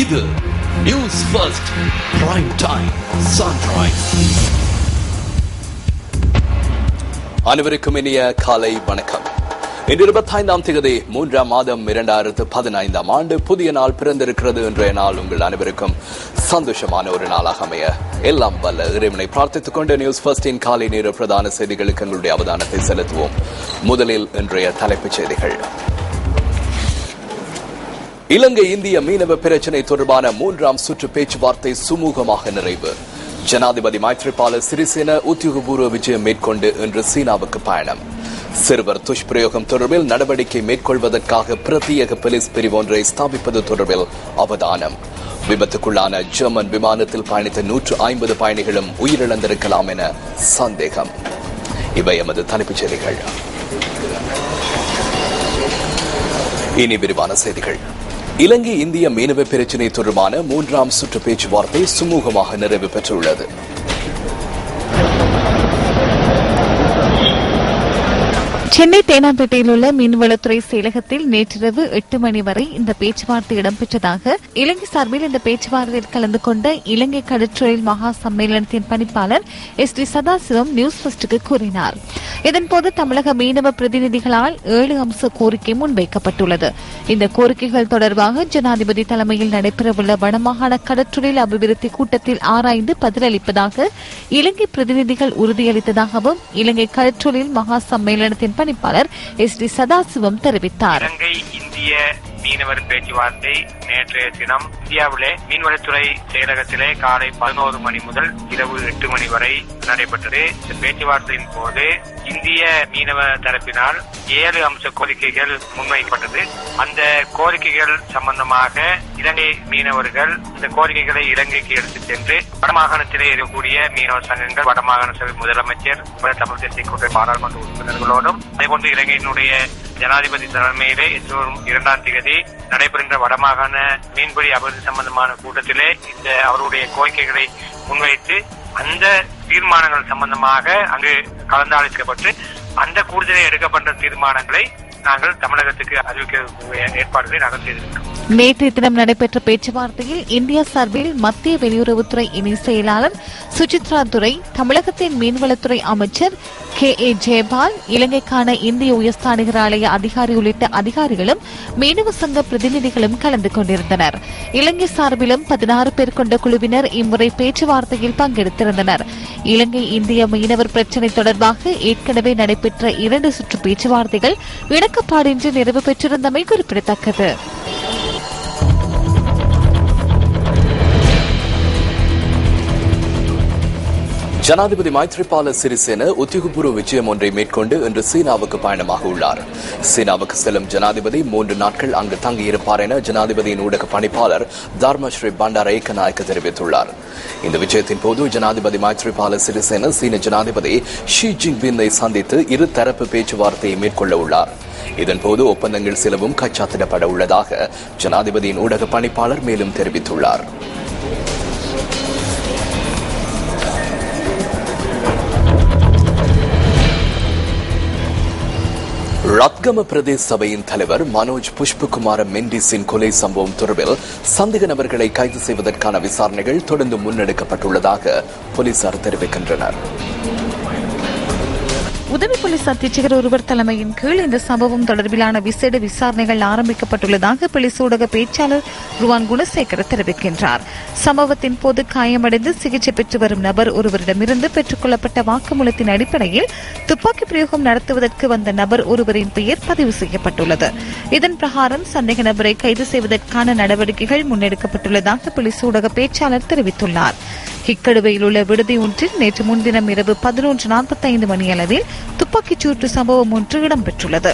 இது news first prime time sunrise. அனைவருக்கும் இனிய காலை வணக்கம். இன்று 25ஆம் தேதி 3ஆம் மாதம் 2015ஆம் ஆண்டு புதிய நாள் பிறந்திருக்கிறது. இன்றைய நாள் உங்கள் அனைவருக்கும் சந்தோஷமான ஒரு நாளாக அமைய எல்லாம் வல்ல இறைவனை பிரார்த்தித்துக் கொண்டு நியூஸ் ஃபர்ஸ்டின் காலை நேர பிரதான செய்திகளுக்கு எங்களுடைய அவதானத்தை செலுத்துவோம். முதலில் இன்றைய தலைப்புச் செய்திகள். இலங்கை இந்திய மீனவ பிரச்சினை தொடர்பான 3ஆம் சுற்று பேச்சுவார்த்தை சுமூகமாக நிறைவு. ஜனாதிபதி மைத்ரிபால சிறிசேன உத்தியோகபூர்வ விஜயம் மேற்கொண்டு இன்று சீனாவுக்கு பயணம். சிறுவர் துஷ்பிரயோகம் தொடர்பில் நடவடிக்கை மேற்கொள்வதற்காக பிரத்யேக போலீஸ் பிரிவு ஒன்றை ஸ்தாபிப்பது தொடர்பில் அவதானம். விபத்துக்குள்ளான ஜெர்மன் விமானத்தில் பயணித்த 150 பயணிகளும் உயிரிழந்திருக்கலாம் என சந்தேகம். இவை எமது தலைப்புச் செய்திகள். இனி விரிவான செய்திகள். இலங்கை இந்திய மீனவ பிரச்சினை தொடர்பான 3ஆம் சுற்று பேச்சுவார்த்தை சுமூகமாக நிறைவு பெற்றுள்ளது. சென்னை தேனாம்பேட்டையில் உள்ள மீன்வளத்துறை செயலகத்தில் நேற்றிரவு 8 மணி வரை இந்த பேச்சுவார்த்தை இடம்பெற்றதாக இலங்கை சார்பில் இந்த பேச்சுவார்த்தையில் கலந்து கொண்ட இலங்கை கடற்றொழில் மகா சம்மேளனத்தின் பணிப்பாளர் SD சதாசிவம் நியூஸ் ஃபர்ஸ்டுக்கு கூறினார். இதன்போது தமிழக மீனவ பிரதிநிதிகளால் 7 அம்ச கோரிக்கை முன்வைக்கப்பட்டுள்ளது. இந்த கோரிக்கைகள் தொடர்பாக ஜனாதிபதி தலைமையில் நடைபெறவுள்ள வடமாகாண கடற்றொழில் அபிவிருத்தி கூட்டத்தில் ஆராய்ந்து பதிலளிப்பதாக இலங்கை பிரதிநிதிகள் உறுதியளித்ததாகவும் இலங்கை கடற்றொழில் மகா சம்மேளனத்தின் பணிப்பாளர் SD சதாசிவம் தெரிவித்தார். இலங்கை இந்திய மீனவர் பேச்சுவார்த்தை நேற்றைய தினம் இந்தியாவிலே மீன்வளத்துறை செயலகத்திலே காலை 11 மணி முதல் இரவு 8 மணி வரை நடைபெற்றது. இந்த பேச்சுவார்த்தையின் போது இந்திய மீனவ தரப்பினால் 7 அம்ச கோரிக்கைகள் முன்வைக்கப்பட்டது. அந்த கோரிக்கைகள் சம்பந்தமாக இலங்கை மீனவர்கள் இந்த கோரிக்கைகளை இலங்கைக்கு எடுத்துச் சென்று வடமாகாணத்திலே இருக்கக்கூடிய மீனவ சங்கங்கள், வடமாகாண சபை முதலமைச்சர், தமிழ் தேசிய கூட்டணி பாராளுமன்ற உறுப்பினர்களோடும் அதேபோன்று இலங்கையினுடைய ஜனாதிபதி தலைமையிலே 2ஆம் தேதி நடைபெறுகின்ற வடமாகாண மீன்பிடி அபிவிருத்தி சம்பந்தமான கூட்டத்திலே இந்த அவருடைய கோரிக்கைகளை முன்வைத்து அந்த தீர்மானங்கள் சம்பந்தமாக அங்கு கலந்தாலோசிக்கப்பட்டு அந்த கூட்டத்திலே எடுக்கப்பட்ட தீர்மானங்களை நாங்கள் தமிழகத்துக்கு அறிவிக்க ஏற்பாடுகளை நாங்கள் செய்திருக்கிறோம். நேற்றைய தினம் நடைபெற்ற பேச்சுவார்த்தையில் இந்தியா சார்பில் மத்திய வெளியுறவுத்துறை இணை செயலாளர் சுசித்ரா துரை, தமிழகத்தின் மீன்வளத்துறை அமைச்சர் KA ஜெயபால், இலங்கைக்கான இந்திய உயர்ஸ்தானிகர் ஆலய அதிகாரி உள்ளிட்ட அதிகாரிகளும் மீனவ சங்க பிரதிநிதிகளும் கலந்து கொண்டிருந்தனர். இலங்கை சார்பிலும் 16 பேர் கொண்ட குழுவினர் இம்முறை பேச்சுவார்த்தையில் பங்கெடுத்திருந்தனர். இலங்கை இந்திய மீனவர் பிரச்சினை தொடர்பாக ஏற்கனவே நடைபெற்ற 2 சுற்று பேச்சுவார்த்தைகள் இணக்கப்பாடின்றி நிறைவு பெற்றிருந்தமை குறிப்பிடத்தக்கது. ஜனாதிபதி மைத்ரிபால சிறிசேன உத்தியோகபூர்வ விஜயம் ஒன்றை மேற்கொண்டு இன்று சீனாவுக்கு பயணமாக உள்ளார். சீனாவுக்கு செல்லும் ஜனாதிபதி 3 நாட்கள் அங்கு தங்கியிருப்பார் என ஜனாதிபதியின் ஊடக பணிப்பாளர் தர்மஸ்ரீ பண்டார ஏக்கநாயக்க தெரிவித்துள்ளார். இந்த விஜயத்தின் போது ஜனாதிபதி மைத்ரிபால சிறிசேன சீன ஜனாதிபதி ஷி ஜின்பிங்கை சந்தித்து இருதரப்பு பேச்சுவார்த்தையை மேற்கொள்ள உள்ளார். இதன்போது ஒப்பந்தங்கள் சிலவும் கைச்சாத்திடப்பட உள்ளதாக ஜனாதிபதியின் ஊடக பணிப்பாளர் மேலும் தெரிவித்துள்ளார். ரத்கம பிரதேச சபையின் தலைவர் மனோஜ் புஷ்பகுமார மெண்டிஸின் கொலை சம்பவம் தொடர்பில் சந்தேக நபர்களை கைது செய்வதற்கான விசாரணைகள் தொடர்ந்து முன்னெடுக்கப்பட்டுள்ளதாக போலீசார் தெரிவிக்கின்றனர். உதவி போலீஸ் அத்தீட்சகர் ஒருவர் தலைமையின் கீழ் இந்த சம்பவம் தொடர்பிலான விசேட விசாரணைகள் ஆரம்பிக்கப்பட்டுள்ளதாக போலீஸ் ஊடக பேச்சாளர் ருவான் குணசேகர தெரிவிக்கின்றார். சம்பவத்தின் போது காயமடைந்து சிகிச்சை பெற்று வரும் நபர் ஒருவரிடமிருந்து பெற்றுக் கொள்ளப்பட்ட வாக்குமூலத்தின் அடிப்படையில் துப்பாக்கி பிரயோகம் நடத்துவதற்கு வந்த நபர் ஒருவரின் பெயர் பதிவு செய்யப்பட்டுள்ளது. இதன் பிரகாரம் சந்தேக நபரை கைது செய்வதற்கான நடவடிக்கைகள் முன்னெடுக்கப்பட்டுள்ளதாக போலீஸ் ஊடக பேச்சாளர் தெரிவித்துள்ளார். கிக்கடுவையில் உள்ள விடுதி ஒன்றில் நேற்று முன்தினம் இரவு 11:45 மணியளவில் துப்பாக்கிச் சூட்டு சம்பவம் ஒன்று இடம்பெற்றுள்ளது.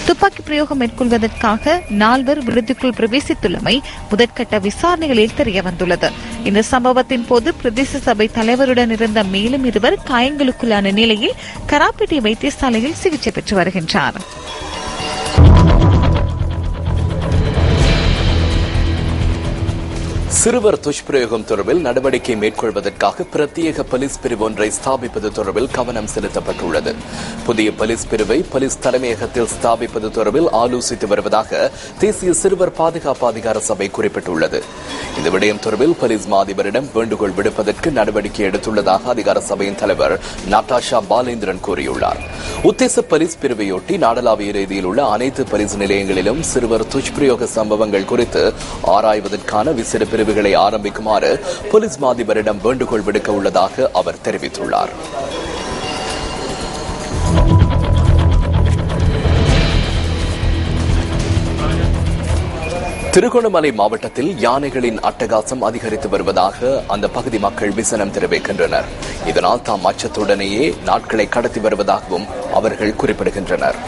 துப்பாக்கி பிரயோகம் மேற்கொள்வதற்காக 4 விடுதிக்குள் பிரவேசித்துள்ளமை முதற்கட்ட விசாரணைகளில் தெரியவந்துள்ளது. இந்த சம்பவத்தின் போது பிரதேச சபை தலைவருடன் இருந்த மேலும் 2 காயங்களுக்குள்ளான நிலையில் கராப்பேட்டை வைத்தியசாலையில் சிகிச்சை பெற்று வருகின்றனர். சிறுவர் துஷ்பிரயோகம் தொடர்பில் நடவடிக்கை மேற்கொள்வதற்காக பிரத்யேக போலீஸ் பிரிவு ஒன்றை ஸ்தாபிப்பது தொடர்பில் கவனம் செலுத்தப்பட்டுள்ளது. புதிய போலீஸ் பிரிவை போலீஸ் தலைமையகத்தில் ஸ்தாபிப்பது தொடர்பில் ஆலோசித்து வருவதாக தேசிய சிறுவர் பாதுகாப்பு அதிகார சபை குறிப்பிட்டுள்ளது. இந்த விடயம் தொடர்பில் போலீஸ் மாதிபரிடம் வேண்டுகோள் விடுப்பதற்கு நடவடிக்கை எடுத்துள்ளதாக அதிகார சபையின் தலைவர் நட்டாஷா பாலேந்திரன் கூறியுள்ளார். உத்தேச போலீஸ் பிரிவையொட்டி நாடளாவிய ரீதியில் உள்ள அனைத்து போலீஸ் நிலையங்களிலும் சிறுவர் துஷ்பிரயோக சம்பவங்கள் குறித்து ஆராய்வதற்கான விசேட பிரிவுகளை ஆரம்பிக்குமாறு போலீஸ் மாதிபரிடம் வேண்டுகோள் விடுக்க உள்ளதாக அவர் தெரிவித்துள்ளார். திருகோணமலை மாவட்டத்தில் யானைகளின் அட்டகாசம் அதிகரித்து வருவதாக அந்த பகுதி மக்கள் விசனம் தெரிவிக்கின்றனர். இதனால் தாம் அச்சத்துடனேயே நாட்களை கடத்தி வருவதாகவும் அவர்கள் குறிப்பிடுகின்றனர்.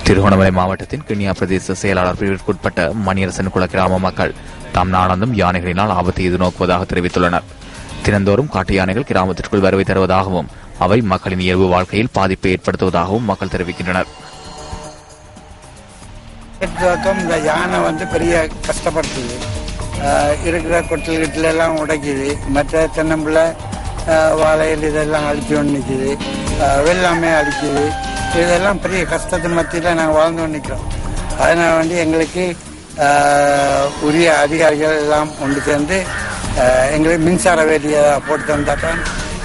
திருகோணமலை மாவட்டத்தின் கிண்ணியா பிரதேச செயலாளர் பிரிவிற்குட்பட்ட மணியரசன் குள கிராம மக்கள் தாம் நாளாந்தும் யானைகளினால் ஆபத்தை எதிர்நோக்குவதாக தெரிவித்துள்ளனர். தினந்தோறும் காட்டு யானைகள் கிராமத்திற்குள் வருகை தருவதாகவும் அவை மக்களின் இயல்பு வாழ்க்கையில் பாதிப்பை ஏற்படுத்துவதாகவும் மக்கள் தெரிவிக்கின்றனர். இந்த யானை பெரிய கஷ்டப்படுத்துது, இருக்கிற கொட்டல் எல்லாம் உடைக்குது, மற்ற தென்னம்பிள்ளை வாழையில் இதெல்லாம் அழிச்சு கொண்டு நிற்குது, வெள்ளாமே அழிக்குது. இதெல்லாம் பெரிய கஷ்டத்தின் மத்தியில் நாங்கள் வாழ்ந்து நிற்கிறோம். அதனால் எங்களுக்கு உரிய அதிகாரிகள் எல்லாம் ஒன்று சேர்ந்து எங்களுக்கு மின்சார வேலியை போட்டு தந்தால் தான்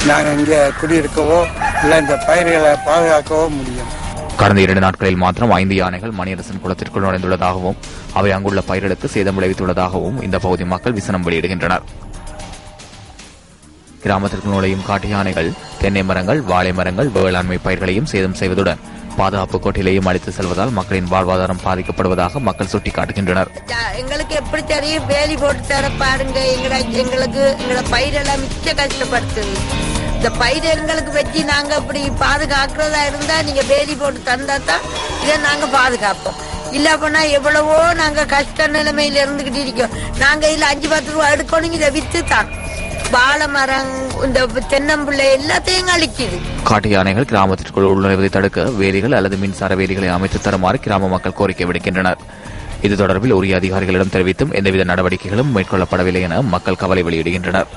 நாங்கள் இங்கே குடியிருக்கவோ இல்லை இந்த பயிர்களை பாதுகாக்கவோ முடியும். கடந்த 2 நாட்களில் மாத்திரம் 5 யானைகள் மணியரசன் குளத்திற்குள் நுழைந்துள்ளதாகவும் அவை அங்குள்ள பயிர்களுக்கு சேதம் விளைவித்துள்ளதாகவும் இந்த பகுதி மக்கள் விசனம் வெளியிடுகின்றனர். கிராமத்திற்கு நுழையும் காட்டு யானைகள் தென்னை மரங்கள், வாழை மரங்கள், வேளாண்மை பயிர்களையும் சேதம் செய்வதுடன் பாதுகாப்பு கோட்டிலையும் அழைத்து செல்வதால் மக்களின் வாழ்வாதாரம் பாதிக்கப்படுவதாக மக்கள் சுட்டிக்காட்டுகின்றனர். எங்களுக்கு எப்படி தெரியும், வேலி போட்டு தர பாருங்க, எங்களுக்கு எங்களோட பயிரெல்லாம் மிச்ச கஷ்டப்படுத்துது. இந்த பயிர் எங்களுக்கு வச்சு நாங்க அப்படி பாதுகாக்கிறதா இருந்தா நீங்க வேலி போட்டு தந்தா தான் இதை நாங்க பாதுகாப்போம். இல்ல போனா எவ்வளவோ நாங்க கஷ்ட நிலைமையில இருந்துகிட்டு இருக்கோம். நாங்க இதுல 5-10 ரூபா எடுக்கணும், இதை வித்து தான் வாழை மரம், இந்த தென்னம்பிள்ளை எல்லாத்தையும் அழிக்குது. காட்டு யானைகள் கிராமத்திற்குள் உள்நுழைவதை தடுக்க வேலிகள் அல்லது மின்சார வேலிகளை அமைத்து தருமாறு கிராம மக்கள் கோரிக்கை விடுக்கின்றனர். இது தொடர்பில் உரிய அதிகாரிகளிடம் தெரிவித்தும் எந்தவித நடவடிக்கைகளும் மேற்கொள்ளப்படவில்லை என மக்கள் கவலை வெளியிடுகின்றனர்.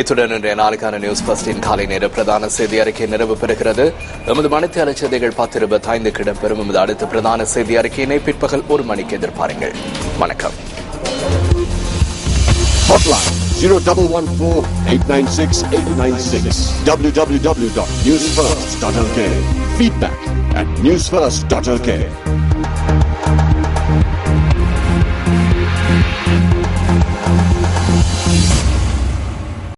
இத்துடன் இன்றைய நாளுக்கான நியூஸ் பஸ்டின் காலை நேர பிரதான செய்தி அறிக்கை நிறைவு பெறுகிறது. எமது மணித்தியால செய்திகள் 10:25 இடம்பெறும். எமது அடுத்த பிரதான செய்தி அறிக்கையினை பிற்பகல் 1 மணிக்கு எதிர்பாருங்கள். வணக்கம். Hotline 0114-896-896 www.newsfirst.lk. Feedback at newsfirst.lk.